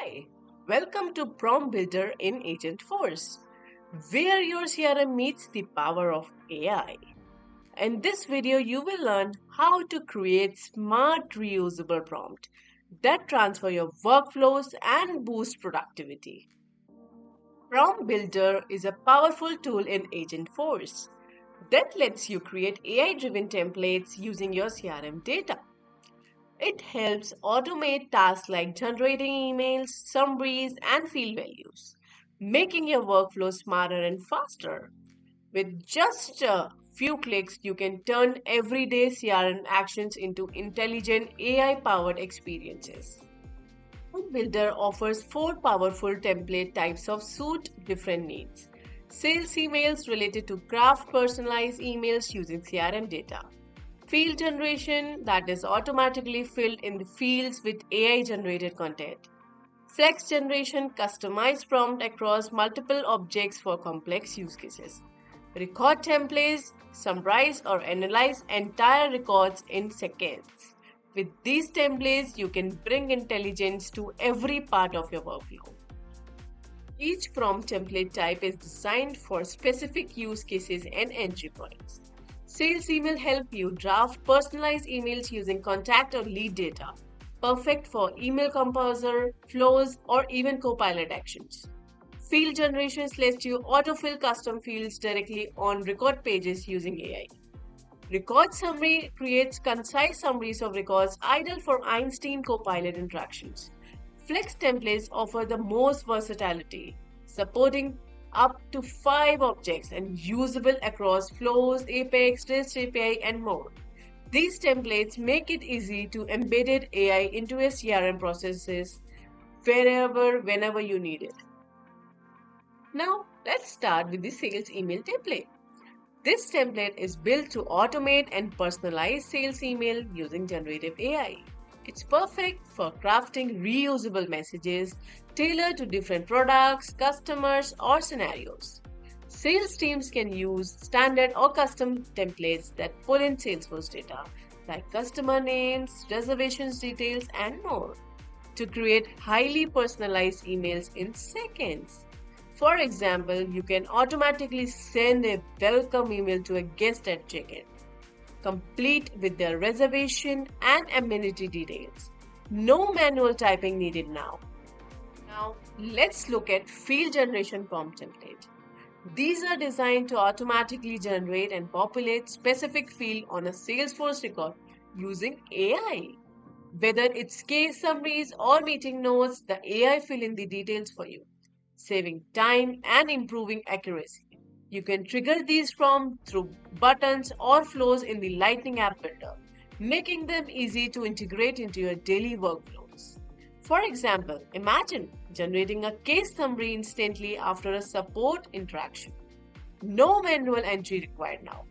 Hi, welcome to Prompt Builder in Agent Force, where your CRM meets the power of AI. In this video, you will learn how to create smart reusable prompt that transfer your workflows and boost productivity. Prompt Builder is a powerful tool in Agent Force that lets you create AI-driven templates using your CRM data. It helps automate tasks like generating emails, summaries, and field values, making your workflow smarter and faster. With just a few clicks, you can turn everyday CRM actions into intelligent AI powered experiences. Builder offers four powerful template types of suit different needs. Sales emails related to craft personalized emails using CRM data. Field generation that is automatically filled in the fields with AI generated content. Flex generation customized prompt across multiple objects for complex use cases. Record templates summarize or analyze entire records in seconds. With these templates, you can bring intelligence to every part of your workflow. Each prompt template type is designed for specific use cases and entry points. Sales email help you draft personalized emails using contact or lead data, perfect for email composer, flows, or even copilot actions. Field generations lets you autofill custom fields directly on record pages using AI. Record summary creates concise summaries of records ideal for Einstein copilot interactions. Flex templates offer the most versatility, supporting up to 5 objects and usable across flows, Apex, REST API, and more. These templates make it easy to embed AI into your CRM processes wherever, whenever you need it. Now, let's start with the sales email template. This template is built to automate and personalize sales email using generative AI. It's perfect for crafting reusable messages tailored to different products, customers, or scenarios. Sales teams can use standard or custom templates that pull in Salesforce data, like customer names, reservations details, and more, to create highly personalized emails in seconds. For example, you can automatically send a welcome email to a guest at check-in, complete with their reservation and amenity details. No manual typing needed now. Now, let's look at field generation prompt template. These are designed to automatically generate and populate specific field on a Salesforce record using AI. Whether it's case summaries or meeting notes, the AI fill in the details for you, saving time and improving accuracy. You can trigger these prompts through buttons or flows in the Lightning app builder, making them easy to integrate into your daily workflows. For example, imagine generating a case summary instantly after a support interaction. No manual entry required now.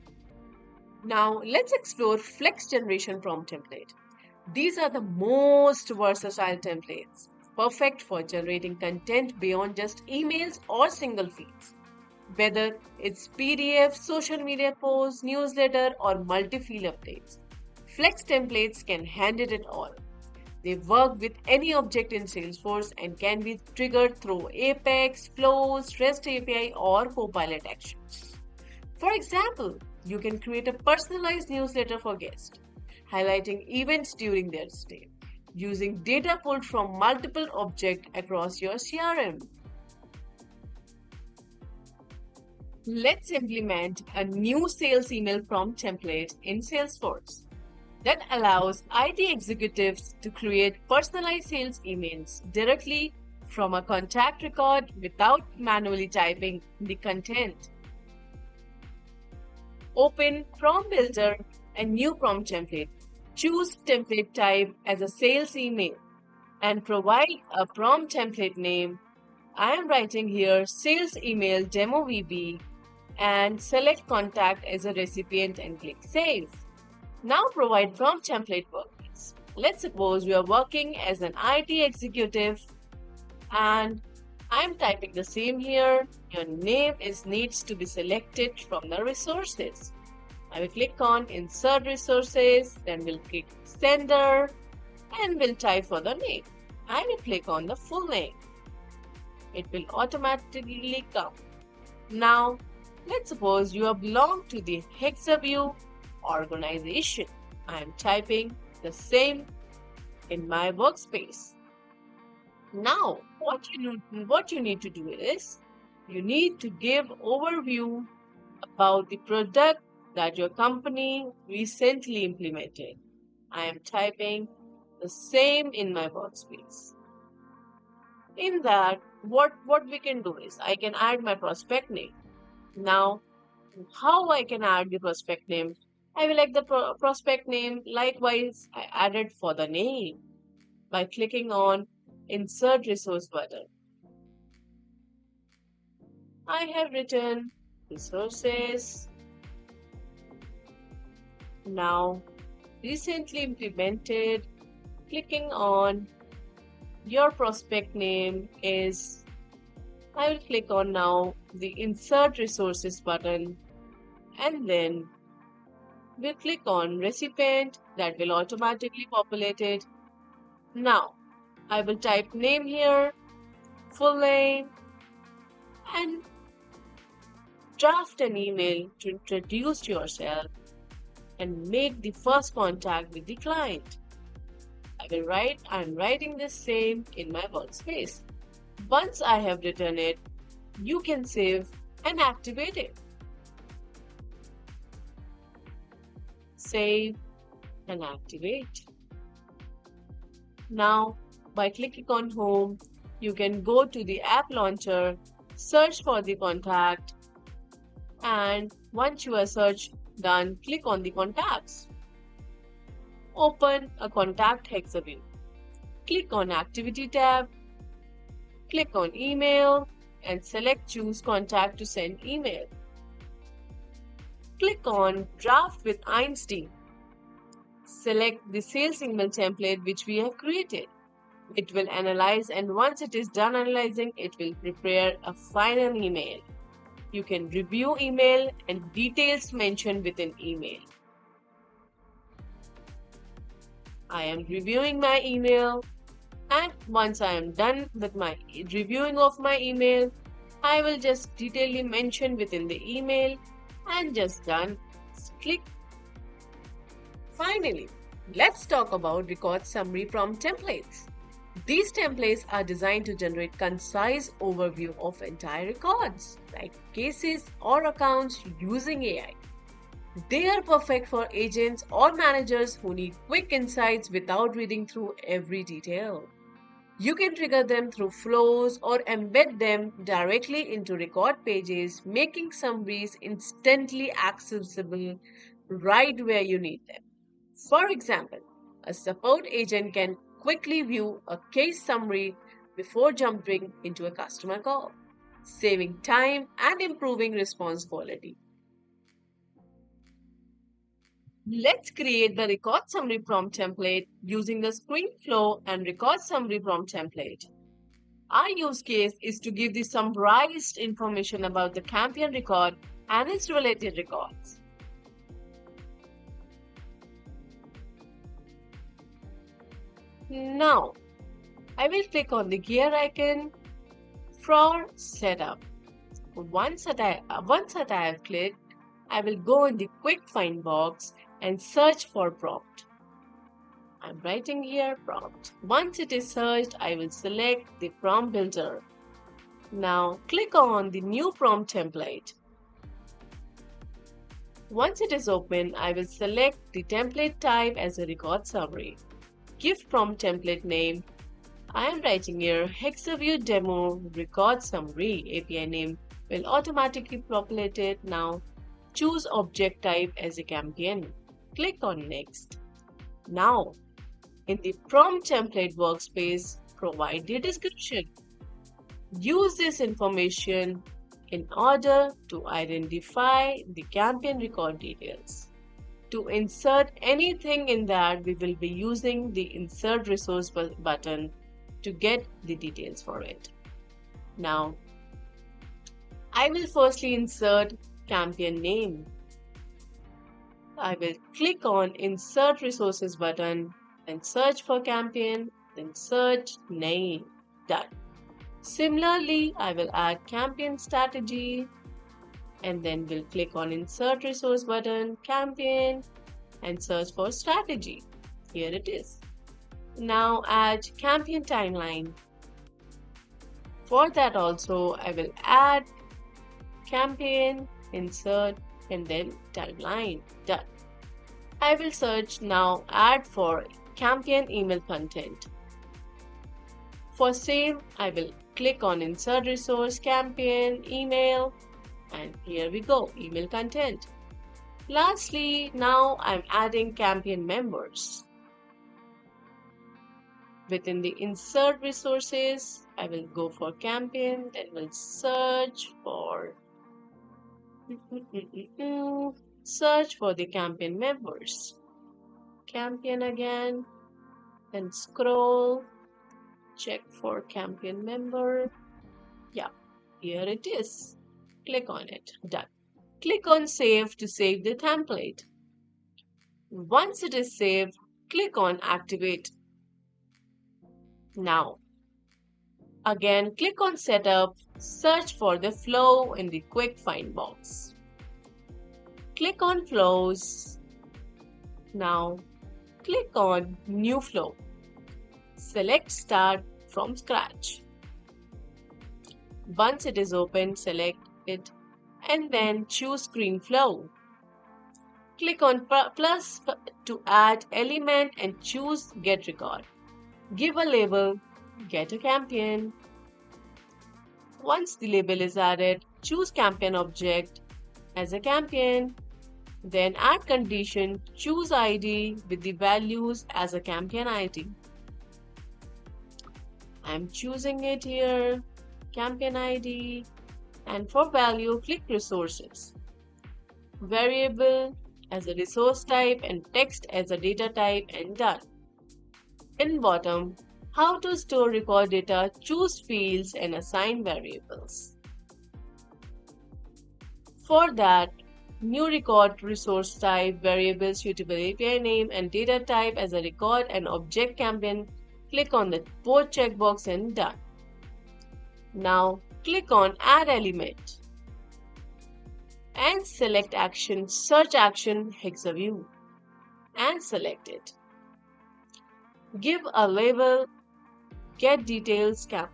Now, let's explore Flex Generation Prompt Template. These are the most versatile templates, perfect for generating content beyond just emails or single feeds. Whether it's PDF, social media posts, newsletter, or multi-field updates, Flex templates can handle it all. They work with any object in Salesforce and can be triggered through Apex, Flows, REST API, or Copilot actions. For example, you can create a personalized newsletter for guests, highlighting events during their stay, using data pulled from multiple objects across your CRM. Let's implement a new sales email prompt template in Salesforce that allows IT executives to create personalized sales emails directly from a contact record without manually typing the content. Open Prompt Builder and new prompt template. Choose template type as a sales email and provide a prompt template name. I am writing here sales email demo VB and select contact as a recipient and click save. Now provide prompt template workers. Let's suppose you are working as an IT executive and I'm typing the same here. Your name needs to be selected from the resources. I will click on insert resources, then we'll click sender and we'll type for the name. I will click on the full name. It will automatically come. Now, let's suppose you belong to the Hexaview organization. I am typing the same in my workspace. Now, what you need to do is you need to give overview about the product that your company recently implemented. I am typing the same in my workspace. In that, what we can do is I can add my prospect name. Now, how I can add the prospect name? I will like the prospect name. Likewise, I added for the name by clicking on Insert Resource button. I have written resources. Now, recently implemented. Clicking on your prospect name is, I will click on now the Insert Resources button, and then we'll click on recipient. That will automatically populate it. Now, I will type name here, full name, and draft an email to introduce yourself and make the first contact with the client. I'm writing the same in my workspace. Once I have written it, you can save and activate it. Save and activate. Now, by clicking on home, you can go to the app launcher, search for the contact, and once your search done, click on the contacts. Open a contact Hexaview. Click on Activity tab, click on Email, and select Choose Contact to send email. Click on Draft with Einstein. Select the sales email template which we have created. It will analyze, and once it is done analyzing, it will prepare a final email. You can review email and details mentioned within email. I am reviewing my email, and once I am done with my reviewing of my email, I will just detailedly mention within the email and just done. Click. Finally, let's talk about record summary prompt templates. These templates are designed to generate concise overview of entire records, like cases or accounts using AI. They are perfect for agents or managers who need quick insights without reading through every detail. You can trigger them through flows or embed them directly into record pages, making summaries instantly accessible right where you need them. For example, a support agent can quickly view a case summary before jumping into a customer call, saving time and improving response quality. Let's create the record summary prompt template using the ScreenFlow and record summary prompt template. Our use case is to give the summarized information about the campaign record and its related records. Now, I will click on the gear icon for setup. Once that I have clicked, I will go in the quick find box and search for prompt. I'm writing here prompt. Once it is searched, I will select the prompt builder. Now click on the new prompt template. Once it is open, I will select the template type as a record summary. Give prompt template name. I am writing here Hexaview demo record summary. API name will automatically populate it. Now choose object type as a campaign. Click on next. Now in the prompt template workspace, provide the description. Use this information in order to identify the campaign record details. To insert anything in that, we will be using the Insert Resource button to get the details for it. Now, I will firstly insert campaign name. I will click on Insert Resources button and search for campaign. then search name, done. Similarly, I will add campaign strategy and then we'll click on insert resource button, campaign, and search for strategy. Here it is. Now add campaign timeline. For that also, I will add campaign, insert, and then timeline, done. I will search now add for campaign email content. For same, I will click on insert resource, campaign, email, and here we go, email content. Lastly, now I'm adding campaign members. Within the insert resources, I will go for campaign, then we'll search for search for the campaign members. Campaign again, then scroll, check for campaign member. Yeah, here it is. Click on it, done. Click on save to save the template. Once it is saved, click on activate. Now, again, click on setup, search for the flow in the quick find box. Click on flows. Now, click on new flow. Select start from scratch. Once it is open, select it and then choose screen flow. Click on plus to add element and choose get record. Give a label, get a campaign. Once the label is added, choose campaign object as a campaign. Then add condition, choose ID with the values as a campaign ID. I'm choosing it here, campaign ID, and for value, click resources. Variable as a resource type and text as a data type and done. In bottom, how to store record data, choose fields and assign variables. For that, new record resource type, variable, suitable API name and data type as a record and object campaign. Click on the both checkbox and done. Now click on add element and select action, search action hexaview and select it. Give a label, get details cap.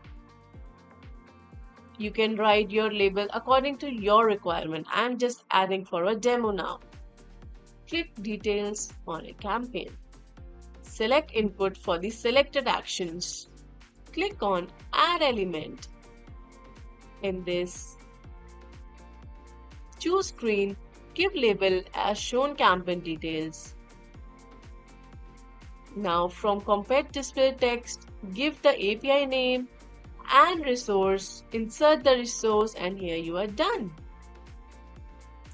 You can write your label according to your requirement. I'm just adding for a demo now. Click details on a campaign. Select input for the selected actions. Click on add element. In this, choose screen, give label as shown campaign details. Now from compare display text, give the API name and resource, insert the resource and here you are done.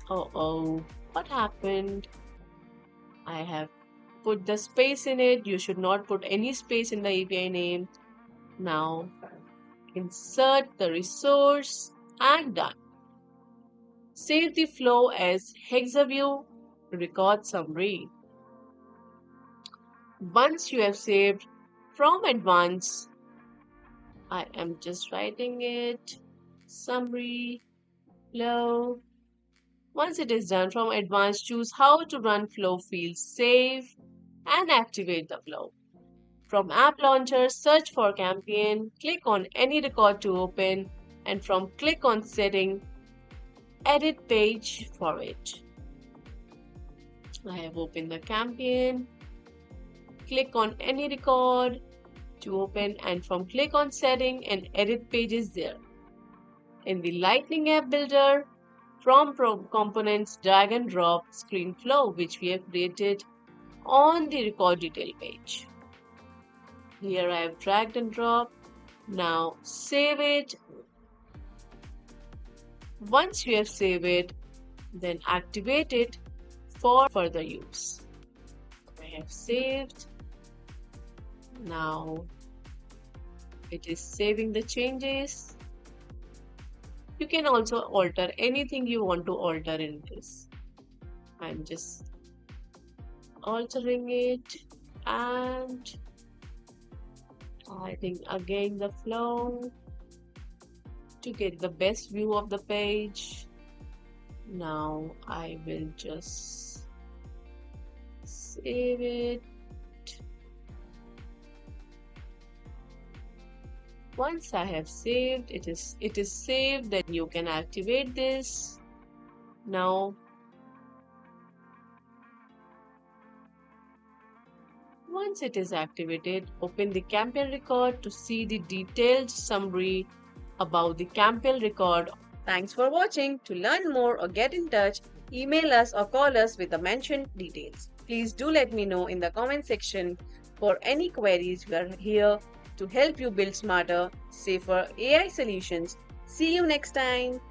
Oh, what happened? I have put the space in it. You should not put any space in the API name. Now insert the resource and done. Save the flow as hexaview record summary. Once you have saved, from advanced, I am just writing it, summary, flow. Once it is done, from advanced, choose how to run flow field, save and activate the flow. From app launcher, search for campaign, click on any record to open and from click on setting, edit page for it. I have opened the campaign, click on any record to open and from click on setting and edit pages there. In the Lightning app builder, from components drag and drop screen flow which we have created on the record detail page. Here I have dragged and dropped. Now save it. Once you have saved it, then activate it for further use. I have saved. Now it is saving the changes. You can also alter anything you want to alter in this. I'm just altering it and I think again the flow to get the best view of the page. Now I will just save it. Once I have saved, it is saved, then you can activate this. Now once it is activated, open the campaign record to see the detailed summary about the campaign record. Thanks for watching. To learn more or get in touch, email us or call us with the mentioned details. Please do let me know in the comment section for any queries. We are here to help you build smarter, safer AI solutions. See you next time.